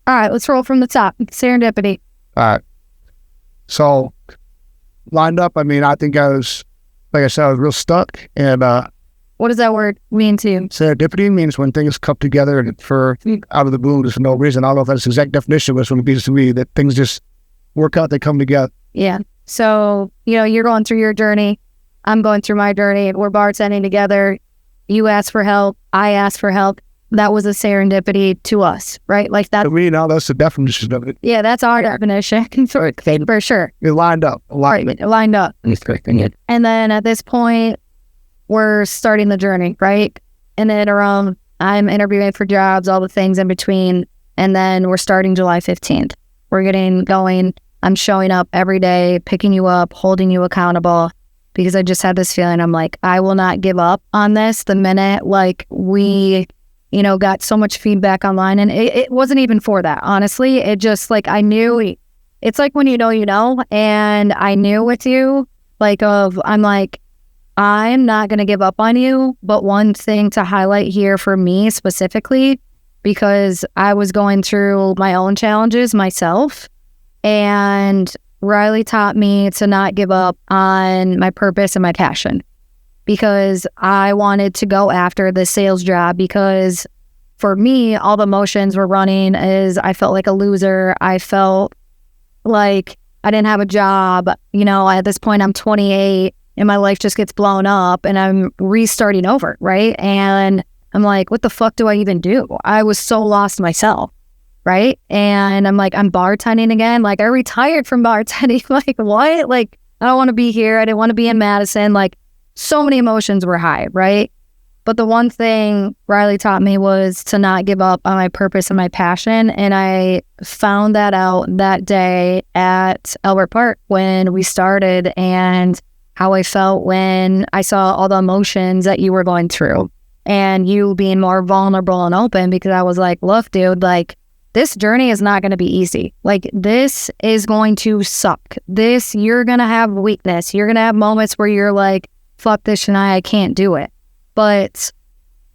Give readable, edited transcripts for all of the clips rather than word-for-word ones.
All right, let's roll from the top. Serendipity. All right. So lined up, I mean, I think I was, like I said, I was real stuck. And What does that word mean to you? serendipity means when things come together and for out of the blue, there's no reason. I don't know if that's the exact definition, but it's what it means to me, that things just work out, they come together. Yeah. So, you're going through your journey. I'm going through my journey. We're bartending together. You ask for help. I ask for help. That was a serendipity to us, right? Like that. To me, now that's the definition of it. Yeah, that's our definition for sure. It lined up. Right, it lined up. And then at this point, we're starting the journey, right? In the interim, I'm interviewing for jobs, all the things in between. And then we're starting July 15th. We're getting going. I'm showing up every day, picking you up, holding you accountable, because I just had this feeling. I'm like, I will not give up on this the minute we got so much feedback online. And it wasn't even for that, honestly. It just I knew, it's like when you know, and I knew with you, I'm like, I'm not going to give up on you. But one thing to highlight here for me specifically, because I was going through my own challenges myself, and Riley taught me to not give up on my purpose and my passion, because I wanted to go after the sales job, because for me, all the emotions were running is I felt like a loser. I felt like I didn't have a job. At this point, I'm 28 and my life just gets blown up and I'm restarting over, right? And I'm like, what the fuck do I even do? I was so lost myself, right? And I'm like, I'm bartending again. I retired from bartending. What? I don't want to be here. I didn't want to be in Madison. So many emotions were high, right? But the one thing Riley taught me was to not give up on my purpose and my passion. And I found that out that day at Albert Park when we started, and how I felt when I saw all the emotions that you were going through and you being more vulnerable and open, because I was like, look, dude, this journey is not going to be easy. This is going to suck. You're going to have weakness. You're going to have moments where you're like, fuck this, Shania, I can't do it. But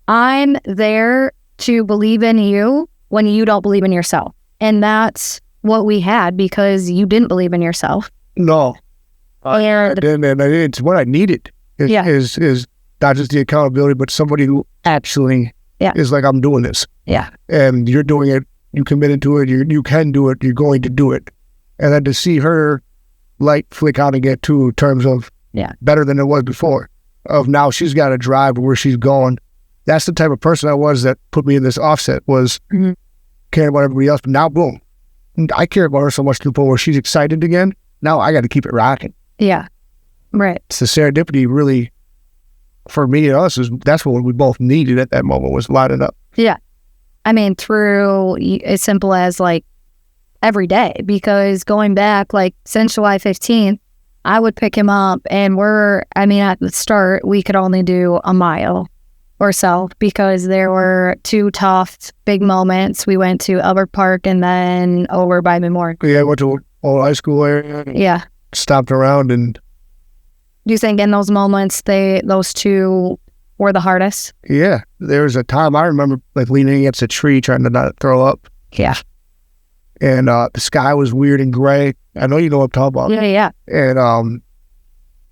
I'm there to believe in you when you don't believe in yourself. And that's what we had, because you didn't believe in yourself. No. And it's what I needed. Is not just the accountability, but somebody who actually is like, I'm doing this. Yeah. And you're doing it. You committed to it. You can do it. You're going to do it. And then to see her light flick out again too, in terms of better than it was before. Of now she's got a drive where she's going. That's the type of person I was that put me in this offset, was caring about everybody else. But now, boom, I care about her so much to the point where she's excited again. Now I got to keep it rocking. Yeah, right. It's the serendipity, really, for me and us, that's what we both needed at that moment, was lining up. Yeah. I mean, through as simple as every day, because going back since July 15th, I would pick him up and at the start, we could only do a mile or so, because there were two tough, big moments. We went to Albert Park and then over by Memorial. Yeah, I went to old high school area. Yeah. Stopped around. And do you think in those moments, those two were the hardest? Yeah. There was a time I remember leaning against a tree trying to not throw up. Yeah. And the sky was weird and gray. I know you know what I'm talking about. Yeah. And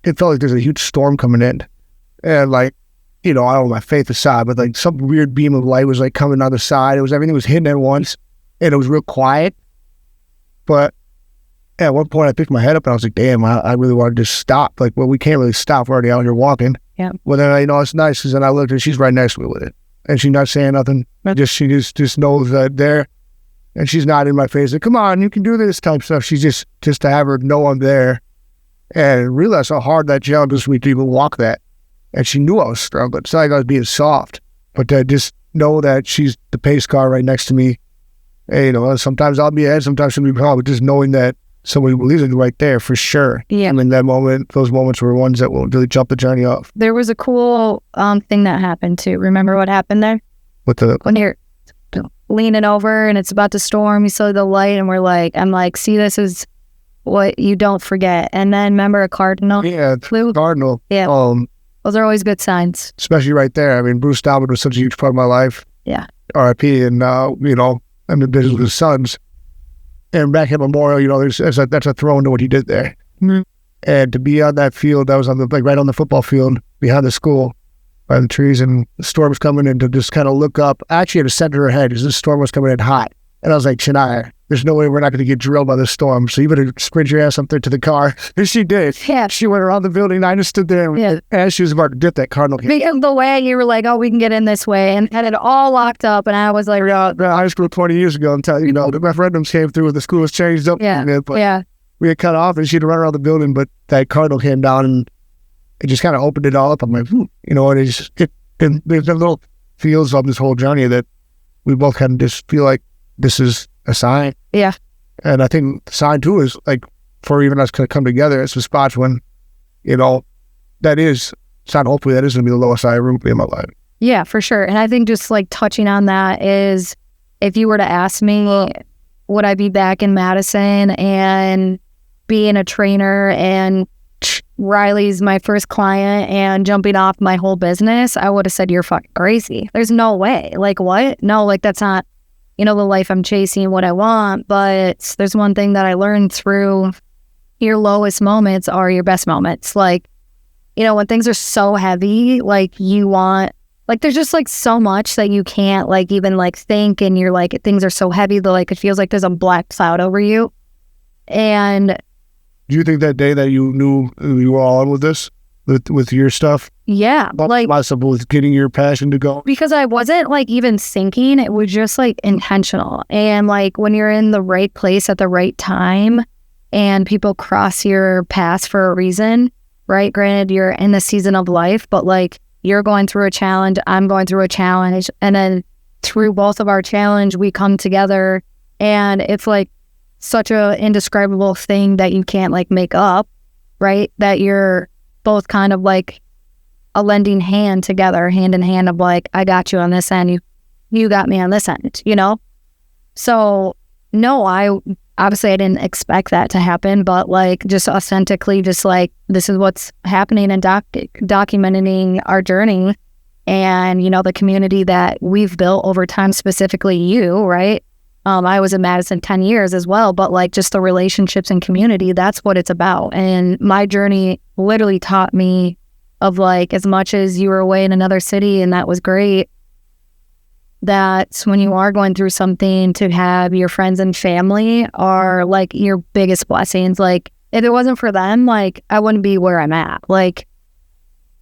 it felt like there's a huge storm coming in. And I don't know, my faith aside, but some weird beam of light was coming on the side. Everything was hitting at once, and it was real quiet. But at one point I picked my head up and I was like, damn, I really want to just stop. We can't really stop. We're already out here walking. Yeah. Well, then it's nice, because then I looked and she's right next to me with it. And she's not saying nothing. She just knows that there. And she's not in my face, come on, you can do this type stuff. She's just to have her know I'm there, and realize how hard that challenge was for me to even walk that. And she knew I was struggling. It's not like I was being soft, but to just know that she's the pace car right next to me. And, sometimes I'll be ahead, sometimes she'll be behind, but just knowing that somebody believes in you right there for sure. Yeah. And in that moment, those moments were ones that will really jump the journey off. There was a cool thing that happened too. Remember what happened there? When you're leaning over and it's about to storm, you saw the light, and I'm like, see, this is what you don't forget. And then remember a cardinal? Yeah, flew? Cardinal. Yeah. Those are always good signs. Especially right there. I mean, Bruce Dalman was such a huge part of my life. Yeah. R.I.P. And, I'm in business with his sons. And back at Memorial, you know, that's a throw into what he did there. Mm-hmm. And to be on that field, that was on the right on the football field behind the school, by the trees, and the storm was coming in, to just kind of look up. I actually had to center her head because this storm was coming in hot. And I was like, Shania, there's no way we're not going to get drilled by this storm. So you better sprint your ass up there to the car. And she did. Yeah. She went around the building. And I just stood there. And as she was about to dip that cardinal hit. Because the way you were like, oh, we can get in this way. And had it all locked up. And I was like, high school 20 years ago, I'm telling you, the referendums came through. The school was changed up. But we had cut off and she'd run around the building. But that cardinal came down and it just kind of opened it all up. I'm like, and there's a little feels of this whole journey that we both kind of just feel like this is a sign. Yeah. And I think the sign too is like for even us to come together, it's the spots when, that is, it's not hopefully that is going to be the lowest I ever will be in my life. Yeah, for sure. And I think just like touching on that is, if you were to ask me, would I be back in Madison and being a trainer and Riley's my first client and jumping off my whole business, I would have said, you're fucking crazy. There's no way. Like, what? No, like that's not, the life I'm chasing, what I want. But there's one thing that I learned through, your lowest moments are your best moments. Like, when things are so heavy, like you want, like there's just like so much that you can't like even like think, and you're like, things are so heavy that like it feels like there's a black cloud over you. And do you think that day that you knew you were all in with this, with your stuff? Yeah. Like possible with getting your passion to go? Because I wasn't like even thinking, it was just like intentional. And like when you're in the right place at the right time and people cross your path for a reason, right? Granted, you're in the season of life, but like you're going through a challenge, I'm going through a challenge. And then through both of our challenge, we come together, and it's like such a indescribable thing that you can't like make up, right? That you're both kind of like a lending hand together, hand in hand, of like, I got you on this end, you got me on this end, So no, I didn't expect that to happen, but like just authentically, just like, this is what's happening, and documenting our journey and, the community that we've built over time, specifically you, right? I was in Madison 10 years as well, but like just the relationships and community, that's what it's about. And my journey literally taught me of like, as much as you were away in another city and that was great, that when you are going through something, to have your friends and family are like your biggest blessings. Like if it wasn't for them, like I wouldn't be where I'm at. Like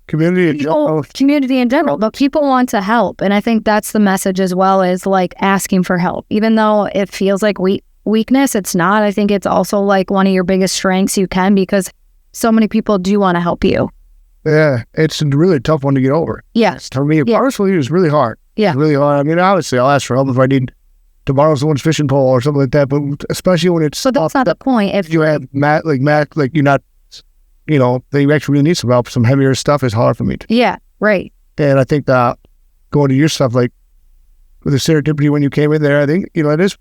community in general, but people want to help. And I think that's the message as well, is like asking for help. Even though it feels like weakness, it's not. I think it's also like one of your biggest strengths you can, because so many people do want to help you. Yeah, it's a really tough one to get over. Yes. For me, personally, it was really hard. Yeah. It's really hard. I mean, obviously, I'll ask for help if I need to borrow someone's fishing pole or something like that, but especially when it's... But that's not the point. If you have Matt, like you're not... they actually really need some help. Some heavier stuff is hard for me. Yeah, right. And I think that going to your stuff, like with the serendipity when you came in there, I think, it is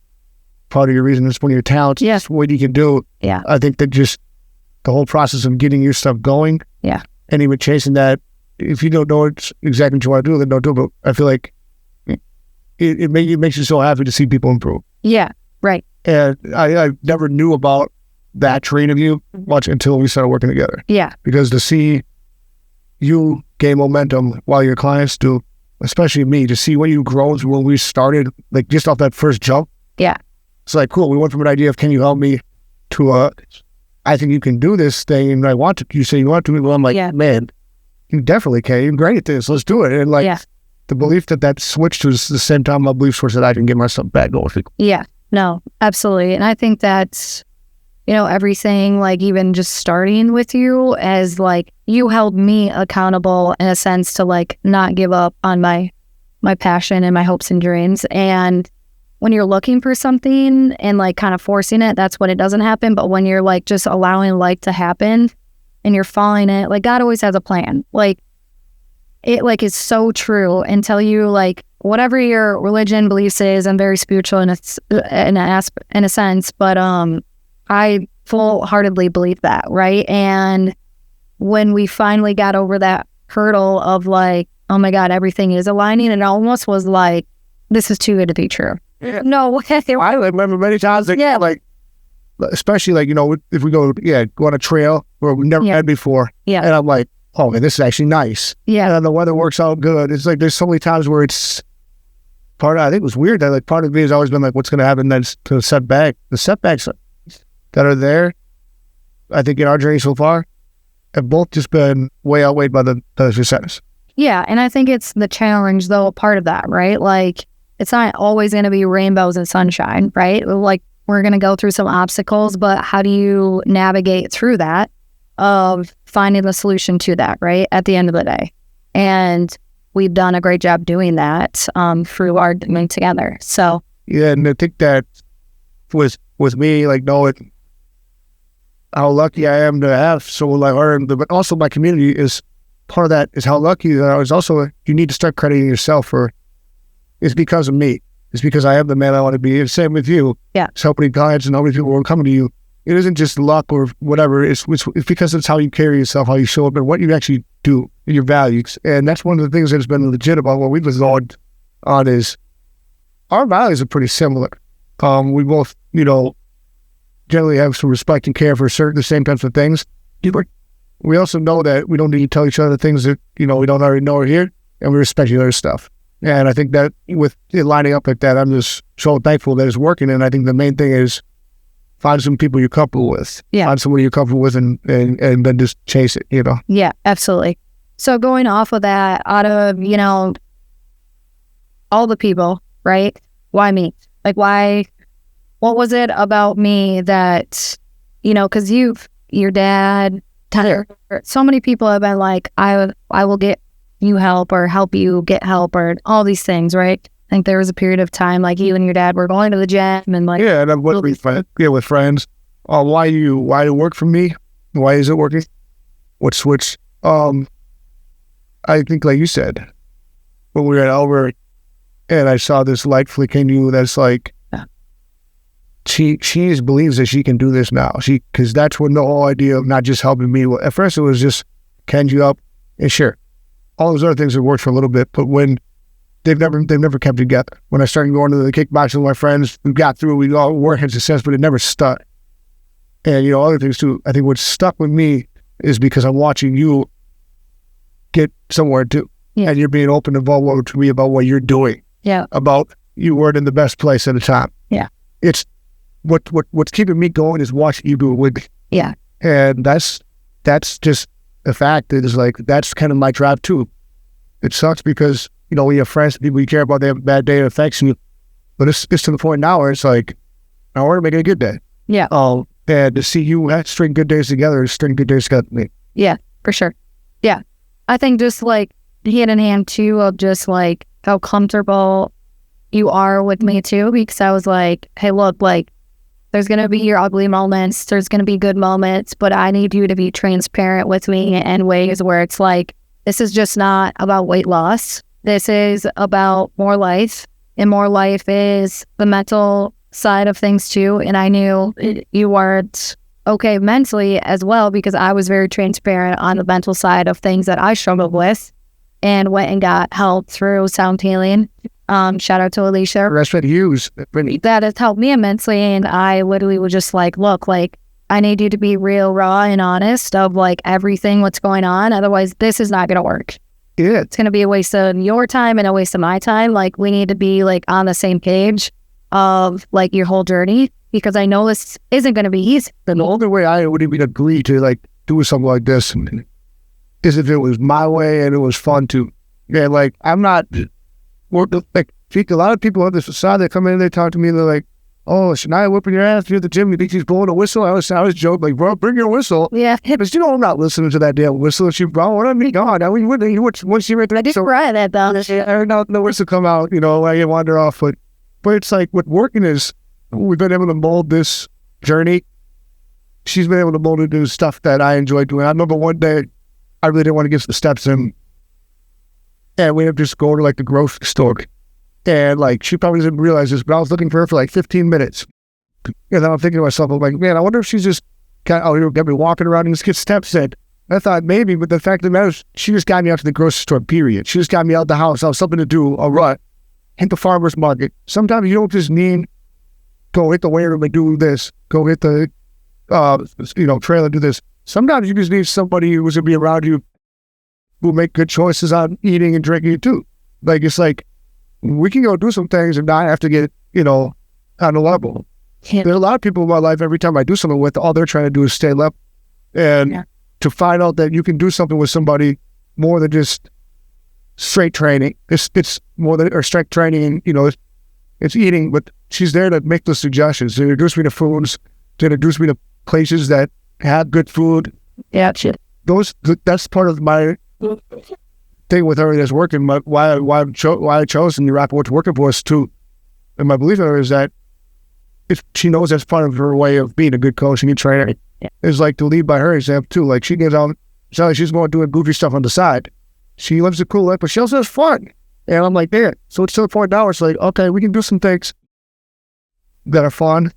part of your reason. It's one of your talents. Yeah. It's what you can do. Yeah. I think that just the whole process of getting your stuff going. Yeah. And even chasing that, if you don't know exactly what you want to do, then don't do it. But I feel like it makes you so happy to see people improve. Yeah, right. And I never knew about that trait of you much until we started working together. Yeah. Because to see you gain momentum while your clients do, especially me, to see when you grow when we started, like just off that first jump. Yeah. It's like, cool. We went from an idea of, can you help me, to I think you can do this thing, and I want to. You say you want to. Well, I'm like, man, you definitely can. You're great at this. Let's do it. And like the belief that switched was the same time my belief switched that I can get myself back going. Yeah. No, absolutely. And I think that's, everything, like even just starting with you, as like you held me accountable in a sense to like not give up on my passion and my hopes and dreams. And when you're looking for something and like kind of forcing it, that's when it doesn't happen. But when you're like just allowing life to happen and you're following it, like God always has a plan. Like it like is so true until you like whatever your religion beliefs is. I'm very spiritual in a sense, but I full-heartedly believe that, right? And when we finally got over that hurdle of like, oh my God, everything is aligning, it almost was like, this is too good to be true. no way. I remember many times, like, especially like, if we go on a trail where we've never been before. Yeah. And I'm like, oh man, this is actually nice. Yeah. And the weather works out good. It's like, there's so many times where it's I think it was weird that like part of me has always been like, what's going to happen then to the setbacks that are there, I think in our journey so far, have both just been way outweighed by the success. Yeah. And I think it's the challenge though, part of that, right? Like, it's not always going to be rainbows and sunshine, right? Like, we're going to go through some obstacles, but how do you navigate through that of finding the solution to that, right? At the end of the day. And we've done a great job doing that through our doing together. So. Yeah. And I think that with me, like, knowing how lucky I am to have someone like her, but also my community is part of that, is how lucky that I was. Also, you need to start crediting yourself for, it's because of me. It's because I am the man I want to be. And same with you. Yeah. So many clients and how many people are coming to you. It isn't just luck or whatever. It's because it's how you carry yourself, how you show up, and what you actually do, and your values. And that's one of the things that's been legit about what we've been going on is our values are pretty similar. We both, generally have some respect and care for the same types of things. We also know that we don't need to tell each other things that, we don't already know are here, and we respect each other's stuff. And I think that with it lining up like that, I'm just so thankful that it's working. And I think the main thing is find some people you're comfortable with. Yeah. Find somebody you're comfortable with and then just chase it, Yeah, absolutely. So going off of that, out of, all the people, right? Why me? Like, why, what was it about me that, because your dad, Tyler, so many people have been like, I will get you help or help you get help or all these things, right? I think there was a period of time like you and your dad were going to the gym and like and I'm with friends. Why it work for me? Why is it working? What switch? I think like you said, when we were at Albert and I saw this light flicking you, that's like she believes that she can do this now. Because that's when the whole idea of not just helping me. At first it was just can you up and sure. All those other things have worked for a little bit, but when they've never kept together. When I started going to the kickboxing with my friends, we got through, we all worked had success, but it never stuck. And other things too. I think what stuck with me is because I'm watching you get somewhere too. Yeah. And you're being open and vulnerable to me about what you're doing. Yeah. About you weren't in the best place at the time. Yeah. It's what's keeping me going is watching you do it with me. Yeah. And that's just the fact that is like, that's kind of my drive too. It sucks because, when you have friends, people you care about, they have a bad day, it affects you. But it's to the point now where it's like, I want to make it a good day. Yeah. And to see you string good days together, string good days together with me. Yeah, for sure. Yeah. I think just like hand in hand too of just like how comfortable you are with me too, because I was like, hey, look, like there's going to be your ugly moments. There's going to be good moments, but I need you to be transparent with me in ways where it's like, this is just not about weight loss. This is about more life, and more life is the mental side of things too. And I knew you weren't okay mentally as well, because I was very transparent on the mental side of things that I struggled with and went and got help through sound healing. Shout out to Alicia. Respect Hughes. That has helped me immensely. And I literally was just like, look, like, I need you to be real, raw, and honest of like everything what's going on. Otherwise, this is not going to work. Yeah. It's going to be a waste of your time and a waste of my time. Like, we need to be like on the same page of like your whole journey, because I know this isn't going to be easy. And the only way I would even agree to like do something like this is if it was my way and it was fun too. Yeah, like I'm not like a lot of people on this facade that come in and they talk to me and they're like, oh, Shania whipping your ass, you're at the gym, you think she's blowing a whistle? I was joking, like, bro, bring your whistle. Yeah. But I'm not listening to that damn whistle she brought. What I mean, God, I mean, once she right there. I did try that though. I heard the whistle come out, I get wander off. But it's like, what working is, we've been able to mold this journey. She's been able to mold it to do stuff that I enjoy doing. I remember one day, I really didn't want to get the steps in. And we had to just go to like the grocery store. And like, she probably didn't realize this, but I was looking for her for like 15 minutes. And then I'm thinking to myself, I'm like, man, I wonder if she's just got me walking around and just get steps in. I thought maybe, but the fact of the matter is, she just got me out to the grocery store, period. She just got me out the house. I was something to do, a rut. hit the farmer's market. Sometimes you don't just need go hit the weight room and do this. Go hit the trail and do this. Sometimes you just need somebody who's gonna be around you who make good choices on eating and drinking too. Like it's like we can go do some things and not have to get on the level. Yeah. There are a lot of people in my life. Every time I do something with, all they're trying to do is stay level, and to find out that you can do something with somebody more than just straight training. It's more than or strength training. It's eating, but she's there to make those suggestions, to introduce me to foods, to introduce me to places that have good food. Yeah, shit. That's part of my thing with her that's working. Why I chose and wrap what's working for us too. And my belief in her is that she knows that's part of her way of being a good coach and good trainer. Yeah. Is like to lead by her example too. Like she gets out, it's not like she's going doing goofy stuff on the side. She lives a cool life, but she also has fun. And I'm like, there. So it's to the point now, it's like, okay, we can do some things that are fun,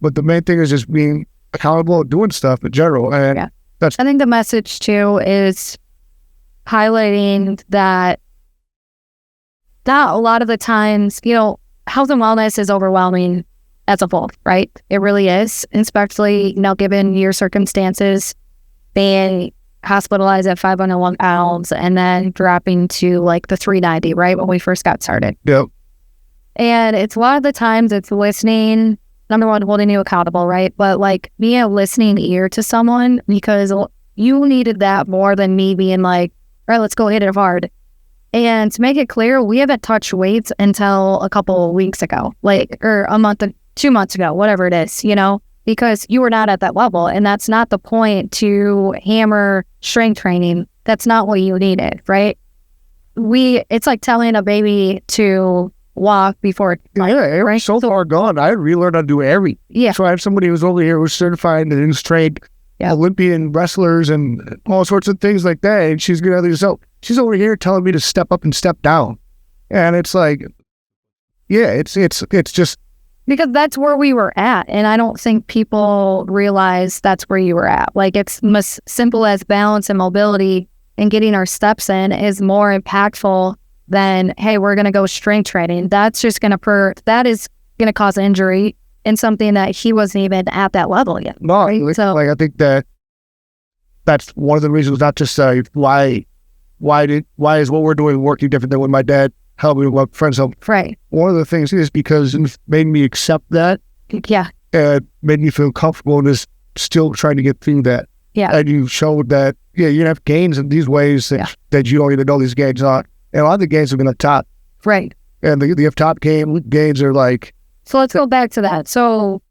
but the main thing is just being accountable and doing stuff in general. And I think the message too is highlighting that a lot of the times, health and wellness is overwhelming as a whole, right? It really is, especially, given your circumstances, being hospitalized at 501 pounds and then dropping to like the 390, right? When we first got started. Yep. And it's a lot of the times it's listening, number one, holding you accountable, right? But like being a listening ear to someone, because you needed that more than me being like, all right, let's go hit it hard. And to make it clear, we haven't touched weights until a couple of weeks ago, or a month, 2 months ago, whatever it is, because you were not at that level. And that's not the point to hammer strength training. That's not what you needed, right? It's like telling a baby to walk before. Right? So far gone. I relearned how to do everything. Yeah. So I have somebody who's over here who's certified and who's trained Olympian wrestlers and all sorts of things like that. And she's good at it. So she's over here telling me to step up and step down. And it's like, it's just, because that's where we were at. And I don't think people realize that's where you were at. Like it's as simple as balance and mobility and getting our steps in is more impactful than, hey, we're going to go strength training. That's just going to that is going to cause injury in something that he wasn't even at that level yet. No, right? I think that's one of the reasons, not just why is what we're doing working different than when my dad helped me, what friends helped. Right. One of the things is because it made me accept that. Yeah. And made me feel comfortable and is still trying to get through that. Yeah. And you showed that, you have gains in these ways that you don't even know these gains are. And a lot of the gains have been up top. Right. And the up top gains are like. So let's go back to that. So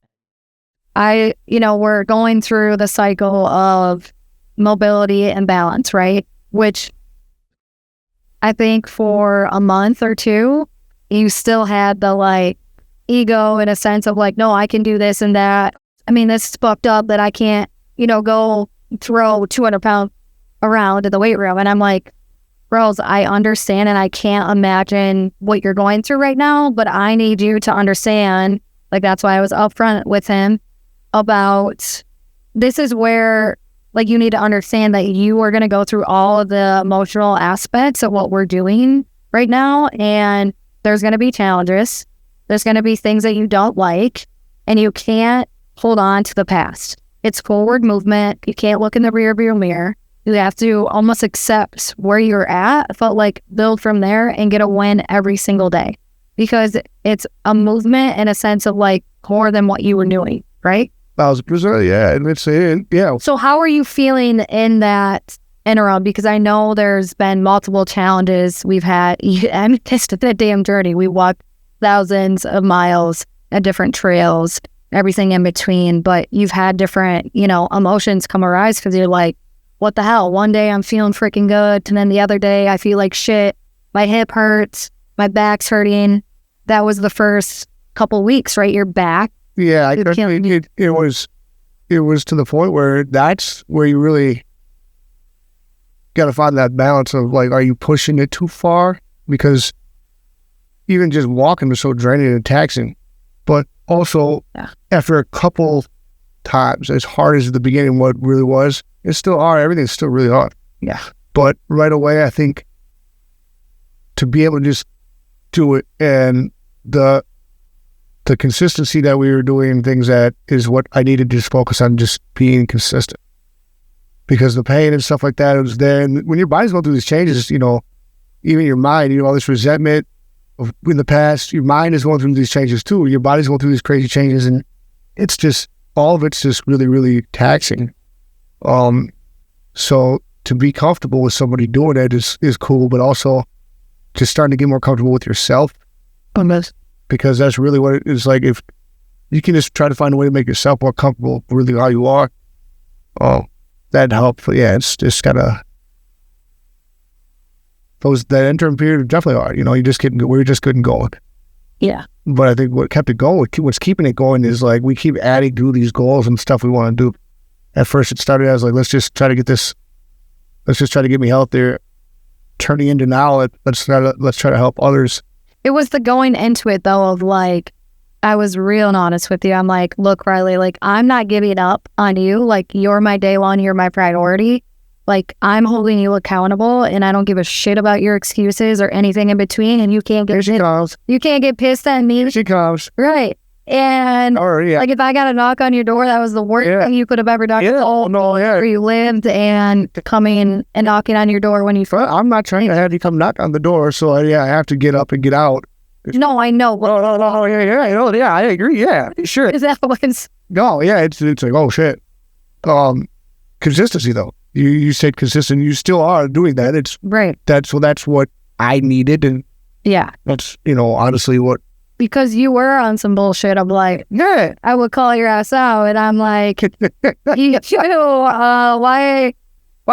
we're going through the cycle of mobility and balance, right? Which I think for a month or two, you still had the ego in a sense of no, I can do this and that. I mean, this is fucked up that I can't, go throw 200 pounds around in the weight room. And I'm like, Rose, I understand and I can't imagine what you're going through right now, but I need you to understand. That's why I was upfront with him about this is where you need to understand that you are going to go through all of the emotional aspects of what we're doing right now. And there's going to be challenges. There's going to be things that you don't like, and you can't hold on to the past. It's forward movement. You can't look in the rearview mirror. You have to almost accept where you're at. I felt like build from there and get a win every single day, because it's a movement in a sense of more than what you were doing, right? 1,000%, yeah. And it's So how are you feeling in that interim? Because I know there's been multiple challenges we've had. I'm pissed at that damn journey. We walked thousands of miles at different trails, everything in between. But you've had different, emotions come arise because you're like, what the hell? One day I'm feeling freaking good, and then the other day I feel like shit. My hip hurts, my back's hurting. That was the first couple weeks, right? Your back. Yeah, it was to the point where that's where you really got to find that balance of are you pushing it too far? Because even just walking is so draining and taxing. But also, after a couple times, as hard as the beginning what really was, it's still hard. Everything's still really hard. Yeah. But right away, I think to be able to just to it, and the consistency that we were doing things at is what I needed to just focus on, just being consistent. Because the pain and stuff like that, it was there. And when your body's going through these changes, even your mind, all this resentment in the past, your mind is going through these changes too. Your body's going through these crazy changes, and it's just, all of it's just really, really taxing. So to be comfortable with somebody doing it is cool, but also just starting to get more comfortable with yourself. Because that's really what it is like. If you can just try to find a way to make yourself more comfortable with really how you are, that helps. But yeah, it's just gotta, that interim period is definitely hard. We were just getting going. Yeah. But I think what kept it going, what's keeping it going is like, we keep adding to these goals and stuff we want to do. At first it started as like, let's just try to get me healthier. Turning into now, let's try to help others. It was the going into it though of like, I was real and honest with you. I'm like, look, Riley, like, I'm not giving up on you. Like, you're my day one, you're my priority. Like, I'm holding you accountable, and I don't give a shit about your excuses or anything in between. And you can't get pissed at me. Here she comes. Right. And like, if I got a knock on your door, that was the worst thing you could have ever done. Where you lived, and coming and knocking on your door when you. I'm not trying to have you come knock on the door, so I have to get up and get out. No, I know. I agree. Yeah, sure. Is that what's? No, yeah, it's like, oh shit. Consistency though. You stayed consistent. You still are doing that. It's right. That's what I needed, and that's honestly what. Because you were on some bullshit. I'm like, I would call your ass out, and I'm like, why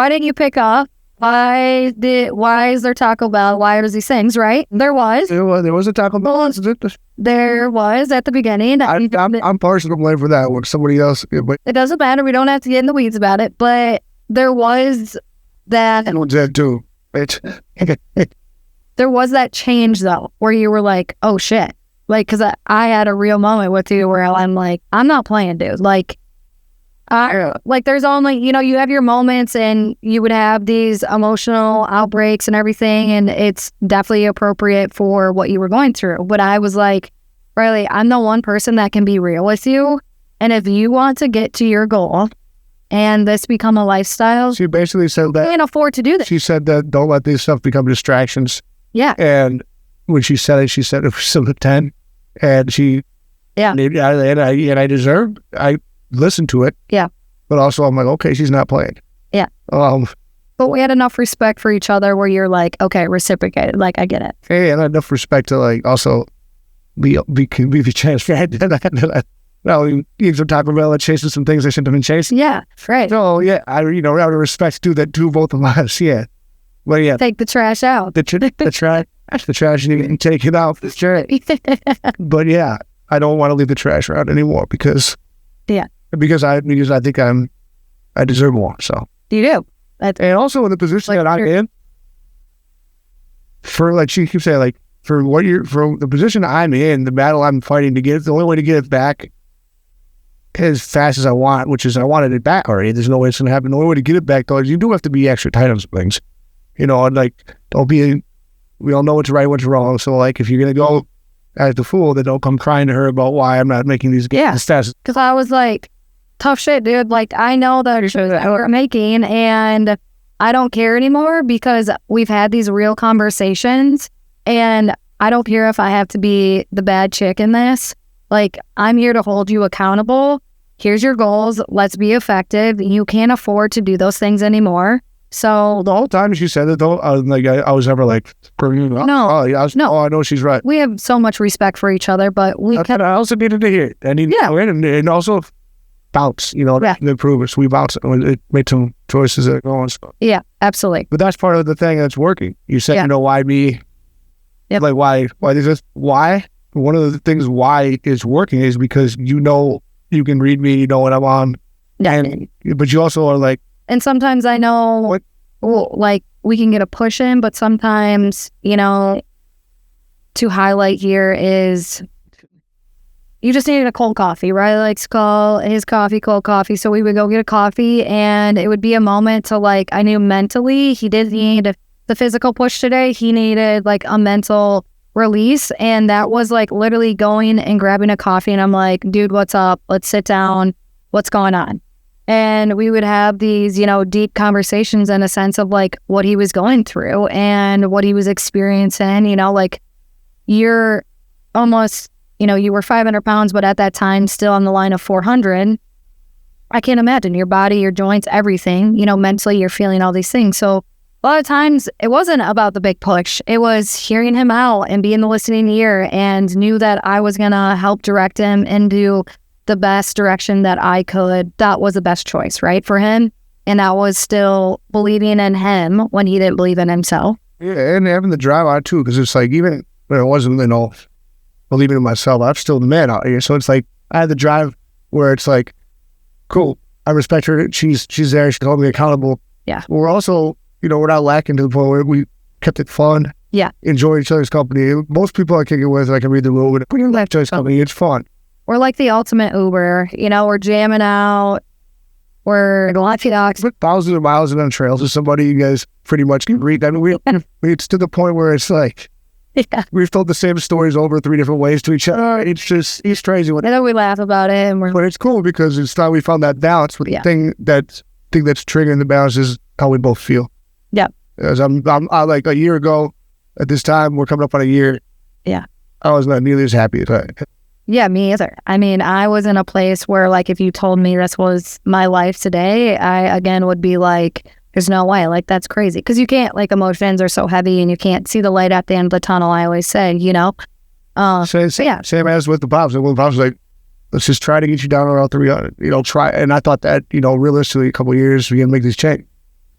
didn't you pick up? Why is there Taco Bell? Why are these things, right? There was a Taco Bell incident. There was at the beginning. I'm partially to blame for that one. Somebody else. But it doesn't matter. We don't have to get in the weeds about it. But there was that. And what's that too? There was that change though, where you were like, oh shit. Like, because I had a real moment with you where I'm like, I'm not playing, dude. Like, there's only, you have your moments, and you would have these emotional outbreaks and everything, and it's definitely appropriate for what you were going through. But I was like, Riley, I'm the one person that can be real with you, and if you want to get to your goal and this become a lifestyle, she basically said that you can't afford to do this. She said that don't let this stuff become distractions. Yeah. And when she said it was still a 10, and I listened to it. Yeah. But also I'm like, okay, she's not playing. Yeah. But we had enough respect for each other where you're like, okay, reciprocated. Like, I get it. Hey, and enough respect to like also be transparent. No, eat some Taco Bell and chasing some things I shouldn't have been chasing. Yeah, right. So yeah, out of respect to that to both of us. Yeah. Well, yeah. Take the trash out. The trash and take it out. But yeah, I don't want to leave the trash around anymore because I think I deserve more. So you do. And also in the position that I'm in, for like she keeps saying, like for the position I'm in, the battle I'm fighting to get, the only way to get it back as fast as I want, which is I wanted it back already. There's no way it's going to happen. The only way to get it back though is you do have to be extra tight on some things. And like, we all know what's right, what's wrong. So like, if you're going to go as the fool, then don't come crying to her about why I'm not making these games fast. Because I was like, tough shit, dude. Like, I know the shows that we're making, and I don't care anymore because we've had these real conversations, and I don't care if I have to be the bad chick in this. Like, I'm here to hold you accountable. Here's your goals. Let's be effective. You can't afford to do those things anymore. So the whole time she said it though, I was never like, no, I know she's right. We have so much respect for each other, but I also needed to hear it. And also bounce, improve it. So we bounce it. We made some choices that go on. So. Yeah, absolutely. But that's part of the thing that's working. You said, why me? Yep. Like why is this? Why? One of the things why it's working is because you can read me, you know what I'm on. Yeah. But you also are like. And sometimes I know, like, we can get a push in, but sometimes, to highlight here is you just needed a cold coffee, right? Like, to call his coffee cold coffee. So we would go get a coffee, and it would be a moment to, like, I knew mentally he didn't need the physical push today. He needed, like, a mental release. And that was like literally going and grabbing a coffee. And I'm like, dude, what's up? Let's sit down. What's going on? And we would have these, you know, deep conversations in a sense of like what he was going through and what he was experiencing. You know, like you're almost, you know, you were 500 pounds, but at that time still on the line of 400. I can't imagine your body, your joints, everything, you know, mentally you're feeling all these things. So a lot of times it wasn't about the big push. It was hearing him out and being the listening ear, and knew that I was going to help direct him into the best direction that I could. That was the best choice, right, for him. And that was still believing in him when he didn't believe in himself. Yeah, and having the drive out too, because it's like, even when it wasn't, you know, believing in myself, I'm still the man out here. So it's like, I had the drive where it's like, cool, I respect her. She's there. She can hold me accountable. Yeah. We're also, you know, we're not lacking to the point where we kept it fun. Yeah. Enjoy each other's company. Most people I kick it with, I can read the room, but when you're in each other's company, it's fun. We're like the ultimate Uber. You know, we're jamming out. We're lucky dogs. Put thousands of miles in on trails with somebody you guys pretty much can read. I mean, it's to the point where it's like, yeah, we've told the same stories over 3 different ways to each other. It's crazy. And then we laugh about it, and but it's cool because it's time we found that balance. But the thing that's triggering the balance is how we both feel. Yeah. As I'm like a year ago at this time, we're coming up on a year. Yeah. I was not nearly as happy as I. Yeah, me either. I mean, I was in a place where, like, if you told me this was my life today, I again would be like, there's no way. Like, that's crazy. Because you can't, like, emotions are so heavy and you can't see the light at the end of the tunnel, I always say, you know? Same as with the Pops. And when the Pops was like, let's just try to get you down around 300, you know, try. And I thought that, you know, realistically, a couple of years, we're going to make this change.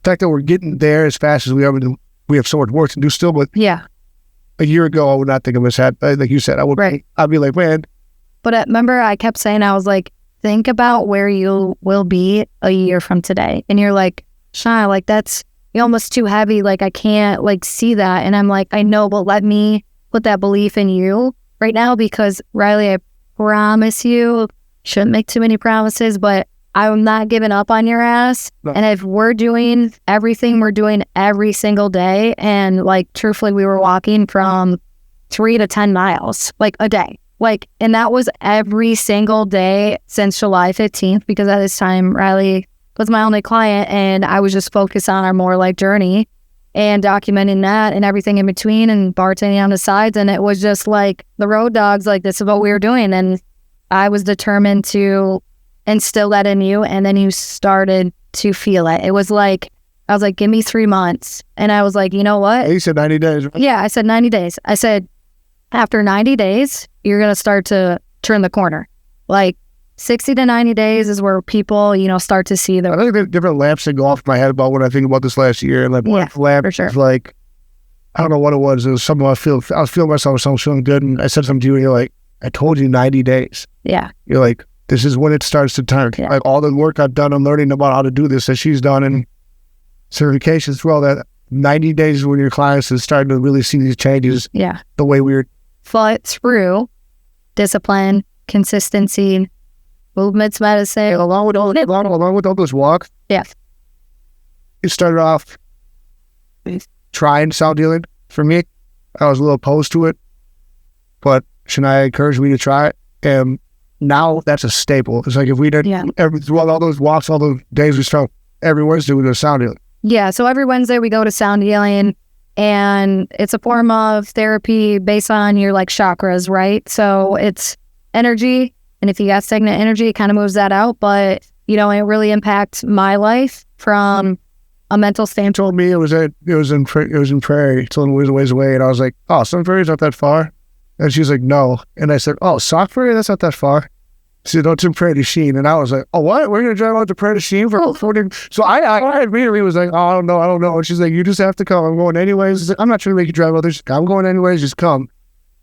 The fact that we're getting there as fast as we are, we have so much work to do still. But yeah, a year ago, I would not think of us had, like you said, I'd be like, man. But remember, I kept saying, I was like, think about where you will be a year from today. And you're like, Shania, like, that's almost too heavy. Like, I can't, like, see that. And I'm like, I know, but let me put that belief in you right now, because Riley, I promise you, shouldn't make too many promises, but I'm not giving up on your ass. No. And if we're doing everything we're doing every single day, and, like, truthfully, we were walking from 3 to 10 miles, like, a day. Like, and that was every single day since July 15th, because at this time, Riley was my only client, and I was just focused on our more like journey and documenting that and everything in between and bartending on the sides. And it was just like the road dogs, like, this is what we were doing. And I was determined to instill that in you. And then you started to feel it. It was like, I was like, give me 3 months. And I was like, you know what? You said 90 days. Right? Yeah, I said 90 days. I said, after 90 days, you're going to start to turn the corner. Like, 60 to 90 days is where people, you know, start to see I think different lamps that go off in my head about when I think about this last year. And like, lamp, for sure. Like, I don't know what it was. It was something I was feeling myself, something feeling good. And I said something to you, and you're like, I told you 90 days. Yeah. You're like, this is when it starts to turn. Yeah. Like, all the work I've done, I'm learning about how to do this that she's done, and certifications through all that. 90 days when your clients is starting to really see these changes. Yeah. The way we were. Fought through discipline, consistency, movements medicine, along with all those walks. Yes. It started off trying sound healing for me. I was a little opposed to it, but Shania encouraged me to try it, and now that's a staple. It's like if we did throughout all those walks, all those days we start every Wednesday we do sound healing. Yeah, so every Wednesday we go to sound healing, and it's a form of therapy based on your, like, chakras, right? So it's energy. And if you got stagnant energy, it kind of moves that out. But, you know, it really impacts my life from a mental standpoint. Told me it was in Prairie. Told me it was a ways away, and I was like, oh, Sun Prairie's not that far. And she's like, no. And I said, oh, Sauk Prairie, that's not that far. She said, no, it's in Prairie du Chien. And I was like, oh, what? We're gonna drive out to Prairie du Chien for 40. So I immediately was like, oh, I don't know. And she's like, you just have to come. I'm going anyways. I'm not trying to make you drive out there. I'm going anyways. Just come.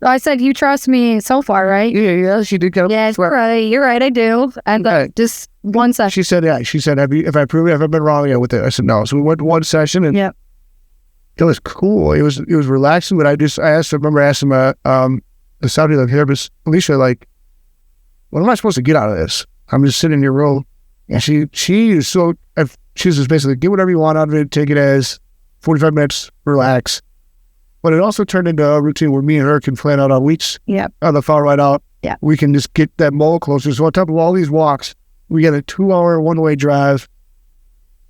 I said, you trust me so far, right? Yeah, she did. Yeah, you're right, I do. And just one session. She said, if I prove it, have I been wrong with it? I said, no. So we went to one session, and it was cool. It was relaxing, but I remember asking my, the sound healing therapist, Alicia, like, what am I supposed to get out of this? I'm just sitting in your room. And she is so, she was just basically, get whatever you want out of it, take it as 45 minutes, relax. But it also turned into a routine where me and her can plan out our weeks. Yeah. On the far right out. Yeah. We can just get that mall closer. So on top of all these walks, we get a 2-hour one-way drive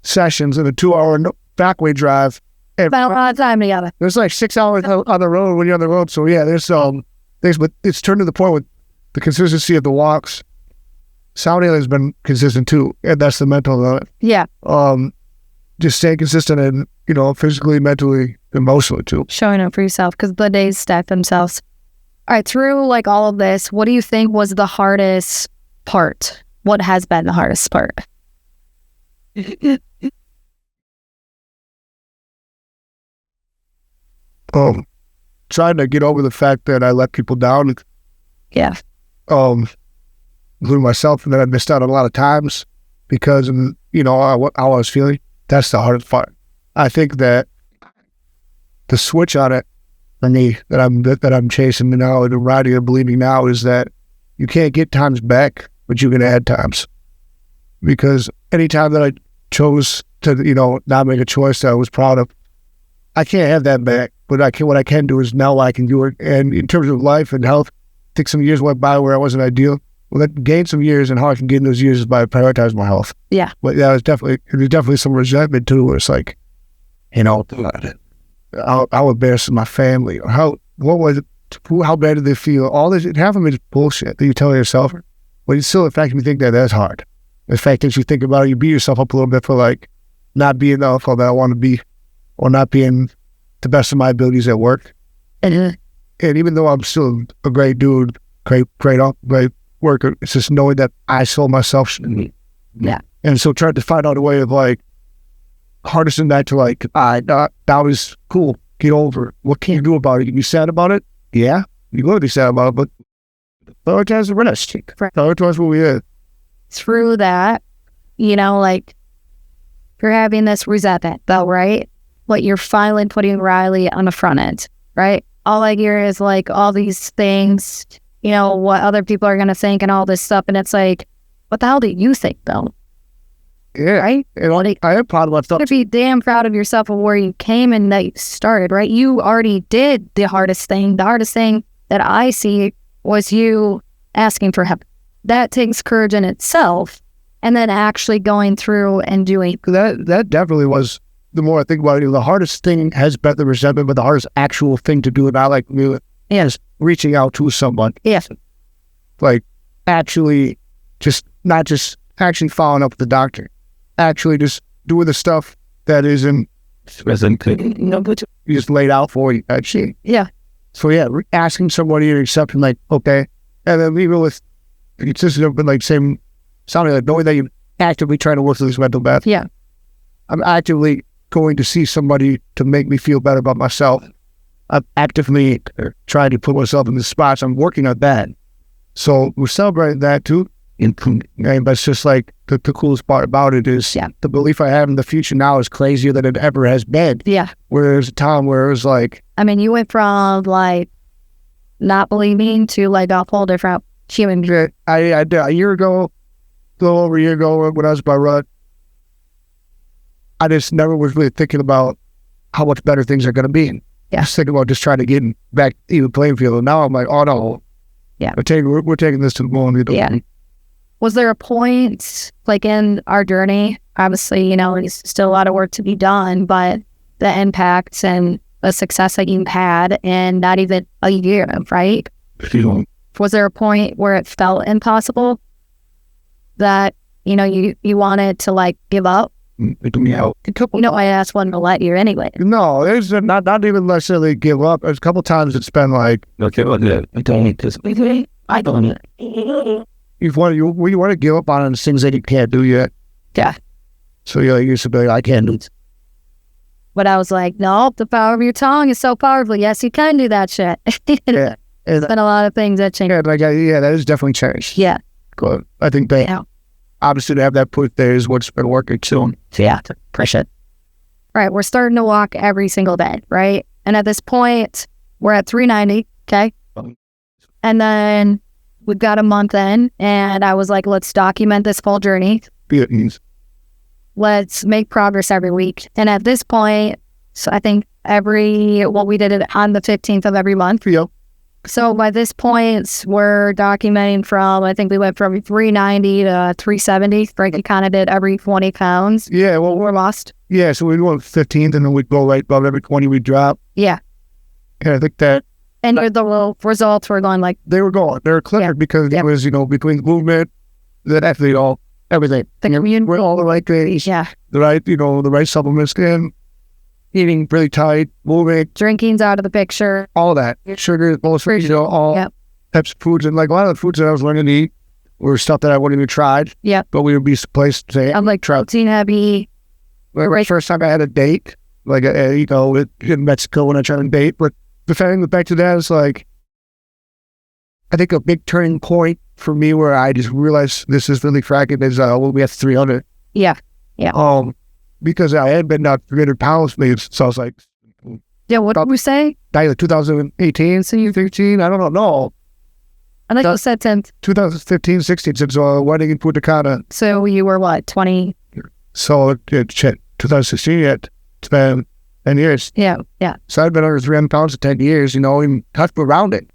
sessions and a 2-hour back-way drive. Spent a lot of time together. There's like 6 hours on the road when you're on the road. So yeah, there's things, but it's turned to the point with the consistency of the walks. Shania has been consistent too, and that's the mental of it. Yeah. Just staying consistent and, physically, mentally, emotionally too. Showing up for yourself because the days stack themselves. All right, through like all of this, what do you think was the hardest part? What has been the hardest part? Trying to get over the fact that I let people down. Yeah. Including myself, and that I missed out on a lot of times because of, how I was feeling. That's the hardest part. I think that the switch on it for me that I'm chasing now and riding and believing now is that you can't get times back, but you can add times. Because any time that I chose to, not make a choice that I was proud of, I can't have that back. But what I can do is now I can do it. And in terms of life and health, I think some years went by where I wasn't ideal. Well, that gained some years, and how I can gain those years is by prioritizing my health. Yeah. But yeah, there's definitely some resentment too, where it's like, how embarrassed my family, or how bad did they feel? All this, half of it is bullshit that you tell yourself, but it's still the fact that you think that's hard. The fact that you think about it, you beat yourself up a little bit for like not being the alcohol that I want to be, or not being the best of my abilities at work. And even though I'm still a great dude, great worker, it's just knowing that I sold myself shit. Yeah. And so trying to find out a way of like harnessing that to like, that was cool, get over it. What can you do about it? You can be sad about it? Yeah, you will be sad about it, but prioritize the rest. Prioritize what we had. Through that, like you're having this resentment though, right? But you're finally putting Riley on the front end, right? All I hear is like all these things, what other people are going to think and all this stuff. And it's like, what the hell do you think though? Yeah. Right? And I am proud of myself. You be damn proud of yourself of where you came and that you started, right? You already did the hardest thing. The hardest thing that I see was you asking for help. That takes courage in itself. And then actually going through and doing. That definitely was, the more I think about it, the hardest thing has been the resentment, but the hardest actual thing to do, and I like to do it, is reaching out to someone. Yes. Like actually not just actually following up with the doctor. Actually just doing the stuff that isn't just laid out for you, actually. Yeah. So yeah, asking somebody and accepting like, okay. And then even with the consistency of like sounding like knowing that you're actively trying to work through this mental battle. Yeah. I'm actively going to see somebody to make me feel better about myself. I'm actively trying to put myself in the spots. I'm working on that. So we're celebrating that too. And that's just like the coolest part about it is the belief I have in the future now is crazier than it ever has been. Yeah. Where there's a time where it was like... I mean, you went from like not believing to like a whole different human. I did a year ago, a little over a year ago when I was by Rut, I just never was really thinking about how much better things are going to be. Yeah. Just thinking about just trying to get back even playing field. And now I'm like, oh no. Yeah. We're taking this to the moon. Yeah. Was there a point, like in our journey, obviously, there's still a lot of work to be done, but the impact and the success that you had in not even a year, right? Was there a point where it felt impossible that, you wanted to like give up? I asked one to let you anyway. No, it's not even necessarily give up. There's a couple times it's been like, okay, I don't. You want to give up on things that you can't do yet. Yeah. So you're used to be like, I can't do it. But I was like, no, the power of your tongue is so powerful. Yes, you can do that shit. Yeah. There's been a lot of things that changed. Yeah, that has definitely changed. Yeah. Good. I think that obviously to have that put there is what's been working too. Yeah, appreciate it. All right, we're starting to walk every single day, right? And at this point, we're at 390, okay? And then we've got a month in, and I was like, let's document this full journey. Let's make progress every week. And at this point, so I think we did it on the 15th of every month. Yep. So by this point, we're documenting from, I think we went from 390 to 370, right? We kind of did every 20 pounds. Yeah, well, we're lost. Yeah, so we'd go on 15th, and then we'd go right above every 20 we'd drop. Yeah. And I think that... And the results were going like... They were clear because it was, between the movement, the athlete, everything. We're all the right things. Yeah. The right supplements in. Eating really tight, moving. Drinking's out of the picture. All that. Sugars, bullshit, all types of foods. And like a lot of the foods that I was learning to eat were stuff that I wouldn't even tried. Yeah. But we would be placed to say, I'm like protein heavy. Right. First time I had a date, like, in Mexico when I tried a date. But back to that is like, I think a big turning point for me where I just realized this is really cracking is when we had 300. Yeah. Yeah. Because I had been not 300 pounds, maybe, so I was like... Yeah, what did we say? Like 2018, so you 13, I don't know. I think you said 10. 2015, 16, since wedding in Punta Cana. So you were what, 20? So, 2016 yet, it's been 10 years. Yeah. So I've been under 300 pounds for 10 years, even touched around it.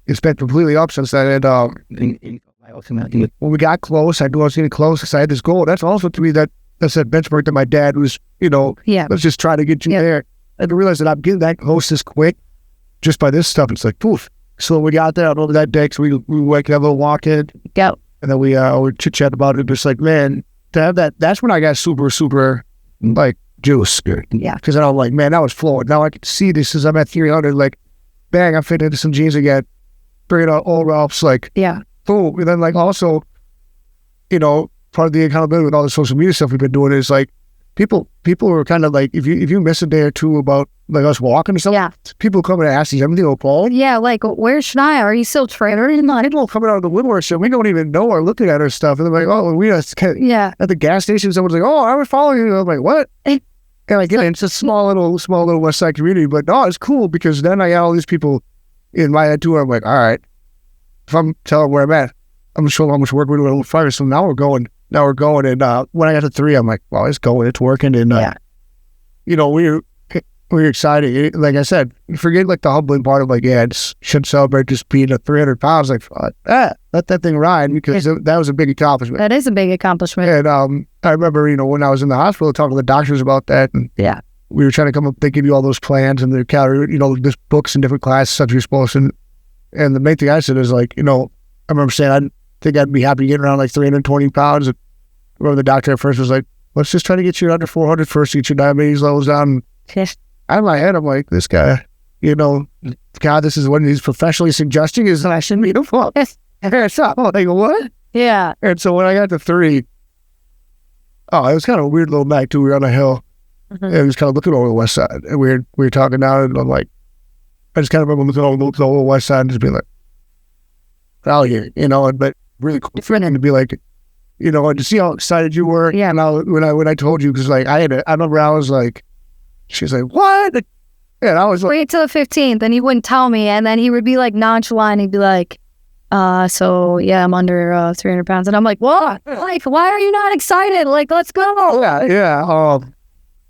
It's been completely up since then, and when we got close, I knew I was getting close because I had this goal. That's also to me that's that benchmark that my dad was, let's just try to get you there. And to realize that I'm getting that close this quick just by this stuff. It's like, poof. So we got there over that day, so we went, have a little walk in. Yep. And then we chit-chat about it. Just like, man, to have that, that's when I got super, super, like, juice. Yeah. Because then I'm like, man, that was flowing. Now I can see this as I'm at 300, like, bang, I'm fitting into some jeans again. Bringing out old Ralphs, like, boom. And then, like, also, part of the accountability with all the social media stuff we've been doing is like people are kind of like if you miss a day or two about like us walking or something, people come and ask you everything okay? Yeah, like where's Shania? Are you still training? People coming out of the woodwork, so we don't even know or looking at her stuff, and they're like, oh, we at the gas station, someone's like, oh, I was following you. I'm like, what? And like, it's a small little West Side community, but no, it's cool because then I got all these people in my head too. I'm like, all right, if I'm telling where I'm at, I'm gonna show them how much work we're doing a little further. So now we're going, and when I got to 3, I'm like, well, it's going, it's working, and we're excited. Like I said, forget like the humbling part of like, it should celebrate just being at 300 pounds. Like, let that thing ride because that was a big accomplishment. That is a big accomplishment. And I remember, when I was in the hospital talking to the doctors about that, and we were trying to come up. They give you all those plans and the calorie, this books and different classes stuff you're supposed to. And the main thing I said is like, I remember saying I think I'd be happy getting around like 320 pounds. And I remember the doctor at first was like, let's just try to get you under 400 first to get your diabetes levels down. Out of my head, I'm like, this guy, God, this is what he's professionally suggesting is that I shouldn't be fuck. Oh, they go, what? Yeah. And so when I got to 3, it was kind of a weird little night too. We were on a hill, and we was kind of looking over the west side, and we were talking down, and I'm like, I just kind of remember looking over the whole west side and just being like, oh yeah, but really cool for him to be like, and to see how excited you were. Yeah. And when I told you, because like I remember I was like, she's like, what? And I was like, wait till the 15th, and he wouldn't tell me, and then he would be like nonchalant. He'd be like, so yeah, I'm under 300 pounds, and I'm like, what? Like, why are you not excited? Like, let's go. Yeah.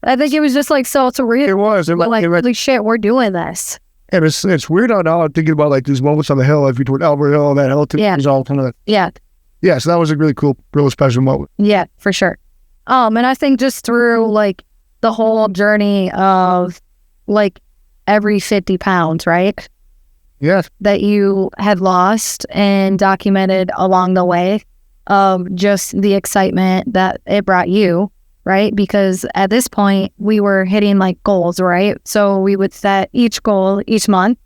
I think it was just like so surreal. It was. Like, holy shit, we're doing this. And it's weird now I'm thinking about like these moments on the hill, like between Albert Hill and that hill too. Yeah. It was all kind of yeah. So that was a really cool, real special moment. Yeah, for sure. And I think just through like the whole journey of like every 50 pounds, right? Yes. That you had lost and documented along the way of just the excitement that it brought you, right? Because at this point we were hitting like goals, right? So we would set each goal each month,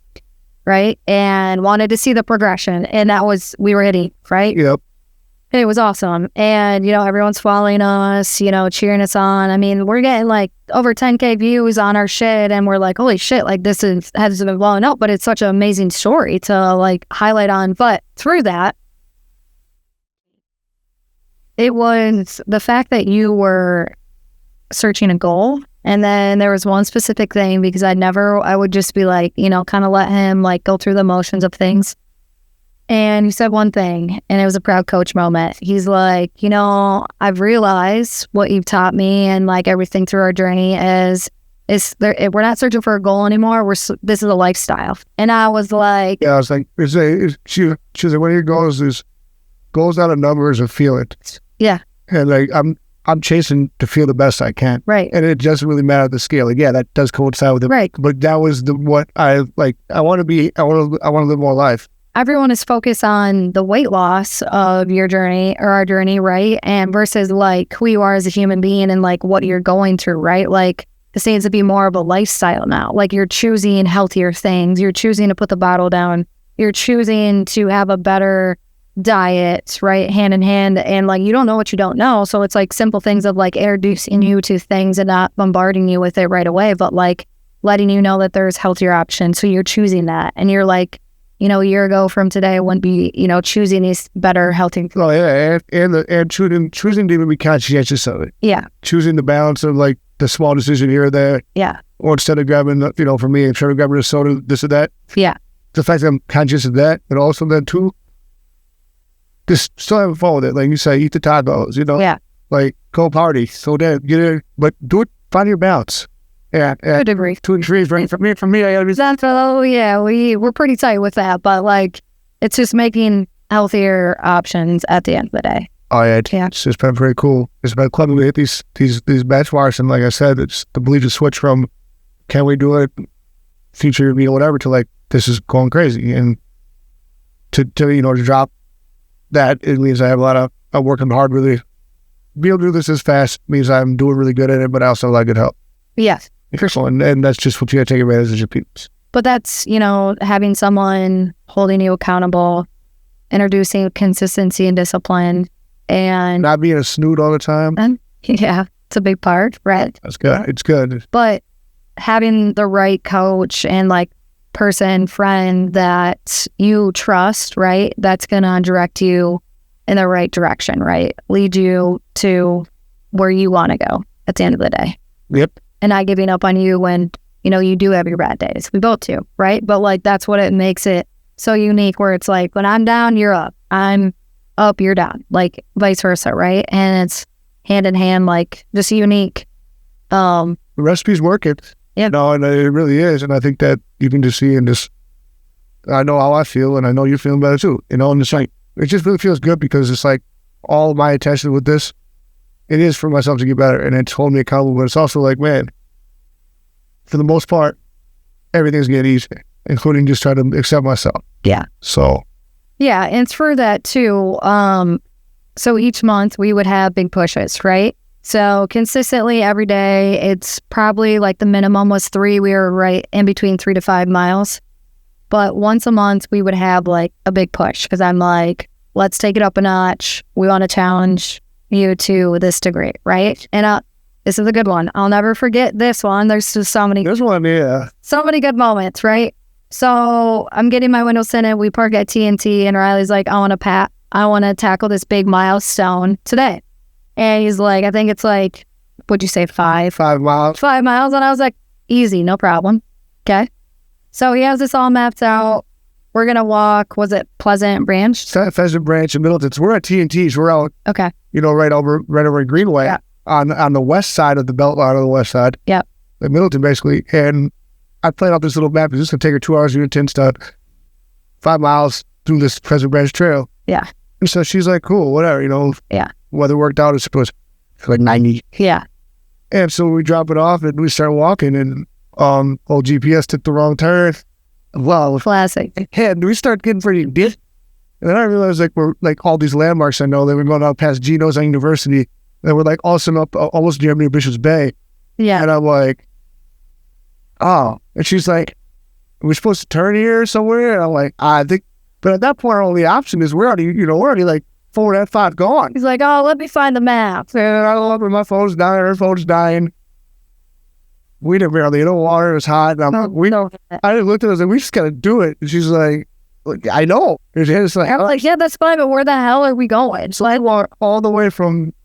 right? And wanted to see the progression. And that was, we were hitting, right? Yep. It was awesome. And, everyone's following us, cheering us on. I mean, we're getting like over 10K views on our shit. And we're like, holy shit, like this hasn't been blowing up, but it's such an amazing story to like highlight on. But through that, it was the fact that you were searching a goal. And then there was one specific thing because I would just be like, kind of let him like go through the motions of things. And he said one thing, and it was a proud coach moment. He's like, I've realized what you've taught me and like everything through our journey is We're not searching for a goal anymore. This is a lifestyle. And I was like, yeah, I was like, she was like, one of your goals is goals not a numbers of feelings. Yeah. And like, I'm chasing to feel the best I can. Right. And it doesn't really matter the scale. Yeah, that does coincide with it. Right. But that was what I like. I want to live more life. Everyone is focused on the weight loss of your journey or our journey, right? And versus like who you are as a human being and like what you're going through, right? Like this needs to be more of a lifestyle now. Like you're choosing healthier things. You're choosing to put the bottle down. You're choosing to have a better diet, right? Hand in hand. And like, you don't know what you don't know. So it's like simple things of like introducing you to things and not bombarding you with it right away, but like letting you know that there's healthier options. So you're choosing that. And you're like, you know, a year ago from today, I wouldn't be, you know, choosing these better healthy. Oh yeah, and choosing to even be conscientious of it. Yeah. Choosing the balance of like the small decision here or there. Yeah. Or instead of grabbing, you know, for me, instead of grabbing a soda, this or that. Yeah. The fact that I'm conscious of that, and also then too, just still having fun with it. Like you say, eat the tacos, you know. Yeah. Like go party, so that get it, but do it. Find your balance. Yeah, to a degree. 2 and 3 is right. For me, I gotta be. Oh yeah, we're pretty tight with that, but like, it's just making healthier options at the end of the day. Oh yeah, it's just been pretty cool. It's been clubbing to hit these benchmarks, and like I said, it's the belief to switch from can we do it, future, you know, whatever, to like this is going crazy, and to you know to drop that, it means I have a lot of I'm working hard. Really, be able to do this as fast means I'm doing really good at it, but I also have a lot of good help. Yes. For sure. And that's just what you got to take advantage of your people. But that's, you know, having someone holding you accountable, introducing consistency and discipline, and not being a snoot all the time. And, yeah, it's a big part, right? That's good. It's good. But having the right coach and like person, friend that you trust, right? That's going to direct you in the right direction, right? Lead you to where you want to go at the end of the day. Yep. And not giving up on you when, you know, you do have your bad days. We both do, right? But like, that's what it makes it so unique, where it's like, when I'm down, you're up. I'm up, you're down. Like vice versa, right? And it's hand in hand, like just unique. The recipe's working. Yeah. No, and it really is. And I think that you can just see and just, I know how I feel, and I know you're feeling better too. You know, and it's like, it just really feels good because it's like all my attention with this, it is for myself to get better, and it's holding me accountable, but it's also like, man, for the most part, everything's getting easier, including just trying to accept myself. Yeah. So. Yeah, and it's for that too. So each month we would have big pushes, right? So consistently every day, it's probably like the minimum was 3. We were right in between 3 to 5 miles. But once a month, we would have like a big push because I'm like, let's take it up a notch. We want to challenge you to this degree, right? And this is a good one. I'll never forget this one. There's just so many. There's one, yeah. So many good moments, right? So I'm getting my windows tinted. We park at TNT, and Riley's like, I want to tackle this big milestone today. And he's like, I think it's like, what'd you say, 5? 5 miles. 5 miles. And I was like, easy, no problem. Okay. So he has this all mapped out. We're going to walk, was it Pleasant Branch? Pheasant Branch in Middleton. So we're at TNT's. We're out, okay, you know, right over in Greenway, yeah, on the west side of the Beltline, on the west side. Yep. Like Middleton, basically. And I played out this little map. It's just going to take her 2 hours to get 10 stud, 5 miles through this Pheasant Branch trail. Yeah. And so she's like, cool, whatever, you know. Yeah. Weather worked out. It's like 90. Yeah. And so we drop it off and we start walking, and old GPS took the wrong turn. Well, classic. And we start getting pretty deep. And then I realized like we're like all these landmarks I know that we're going out past Geno's on University, and we're like also up almost near Bishop's Bay. Yeah. And I'm like, oh. And she's like, we're supposed to turn here somewhere? And I'm like, I think, but at that point, our only option is we're already like 4 and 5 gone. He's like, oh, let me find the map. And I love it. My phone's dying. Her phone's dying. We didn't barely, water was hot. And I looked at her, I was like, we just got to do it. And she's like, I know. And she's like, I'm like, yeah, that's fine, but where the hell are we going? So I walked all the way from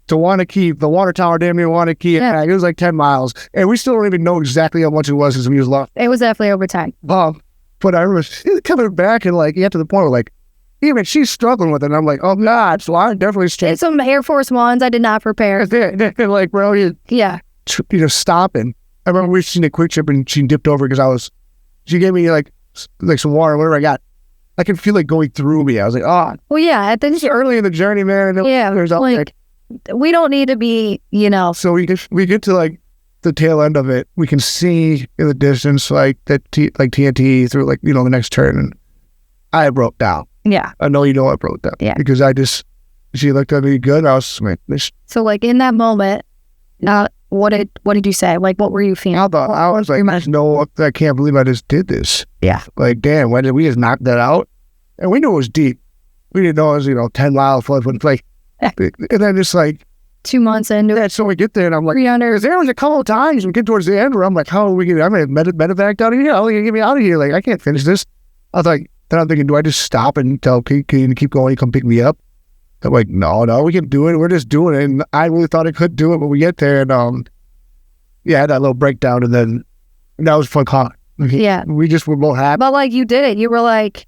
to Wanakee, the water tower damn near Wanakee. Yeah. It was like 10 miles. And we still don't even know exactly how much it was because we was lost. It was definitely over time. But I was coming back and like, get to the point where like, even she's struggling with it. And I'm like, oh God, so I definitely it's some Air Force Ones I did not prepare. They're like, bro, yeah, stopping. I remember we seen a Quick Trip and she dipped over because she gave me like some water, whatever I got. I could feel it going through me. I was like, oh. Well, yeah. I think It's early in the journey, man. Yeah, there's like, we don't need to be, So we get to like the tail end of it. We can see in the distance like TNT through like, the next turn. And I broke down. Yeah. I know I broke down. Yeah. Because she looked at me good. I was like, so like in that moment, what did you say? Like, what were you feeling? I was like, no, I can't believe I just did this. Yeah. Like, damn, when did we just knock that out? And we knew it was deep. We didn't know it was, 10 miles, but like, and then just like 2 months into it. So we get there and I'm like, 300. there was a couple of times we get towards the end where I'm like, how are we going to, I'm going to medevac out of here? How are you going to get me out of here? Like, I can't finish this. I was like, then I'm thinking, do I just stop and tell, can you keep going? You come pick me up? I'm like, no, we can do it. We're just doing it. And I really thought I could do it, but we get there and, I had that little breakdown and then that was fun. Yeah. We just were both happy. But like you did it. You were like,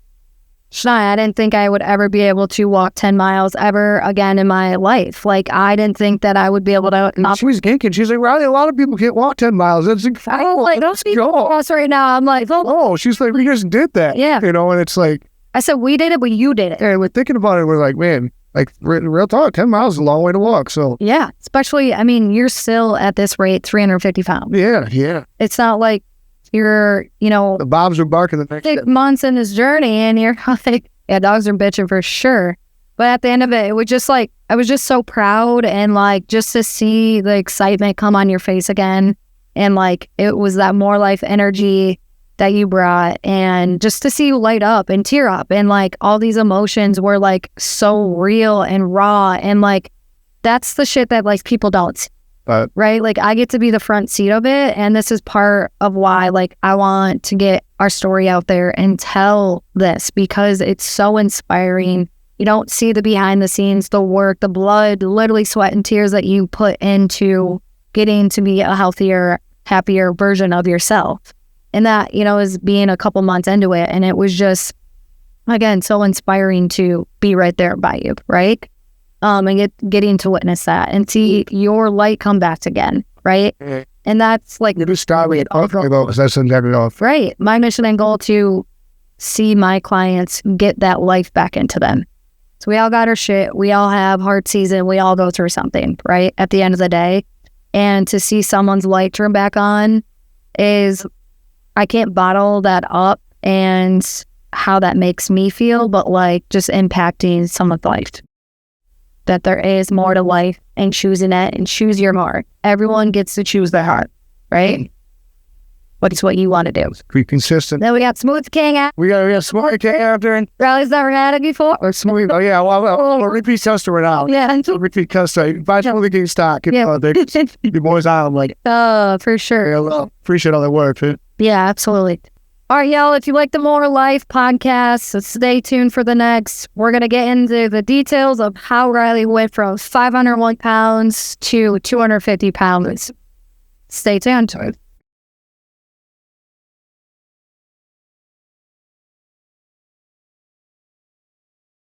Shania, I didn't think I would ever be able to walk 10 miles ever again in my life. Like, I didn't think that I would be able to. She was geeking. She's like, Riley, a lot of people can't walk 10 miles. That's incredible. Like, don't speak for us right now. I'm like, oh, she's like, we just did that. Yeah. And it's like. I said, we did it, but you did it. And we're thinking about it. We're like, man, like, real talk, 10 miles is a long way to walk. So. Yeah. Especially, I mean, you're still at this rate, 350 pounds. Yeah. It's not like you're, The bobs are barking the next 6 months in this journey and you're like, yeah, dogs are bitching for sure. But at the end of it was just like, I was just so proud and like just to see the excitement come on your face again. And like, it was that more life energy that you brought and just to see you light up and tear up and like all these emotions were like so real and raw. And like, that's the shit that like people don't see. Right? Like I get to be the front seat of it. And this is part of why like I want to get our story out there and tell this because it's so inspiring. You don't see the behind the scenes, the work, the blood, literally sweat and tears that you put into getting to be a healthier, happier version of yourself. And that, is being a couple months into it. And it was just, again, so inspiring to be right there by you. Right. And getting to witness that and see your light come back again, right? Mm-hmm. And that's like right. My mission and goal to see my clients get that life back into them. So we all got our shit. We all have hard season. We all go through something, right? At the end of the day, and to see someone's light turn back on is, I can't bottle that up and how that makes me feel, but like just impacting someone's life. That there is more to life and choosing it and choose your heart. Everyone gets to choose their heart, right? But it's what you want to do. Be consistent. Then we got Smooth King. We got Smooth King after. And Riley's never had it before. Or Smooth. Oh, yeah. Well, repeat customer now. Yeah. Repeat customer. Buy Smooth King stock. Yeah. The boys out. I'm like, for sure. Yeah, appreciate all the work. Yeah, absolutely. All right, y'all, if you like the More Life podcast, so stay tuned for the next. We're going to get into the details of how Riley went from 501 pounds to 250 pounds. Stay tuned.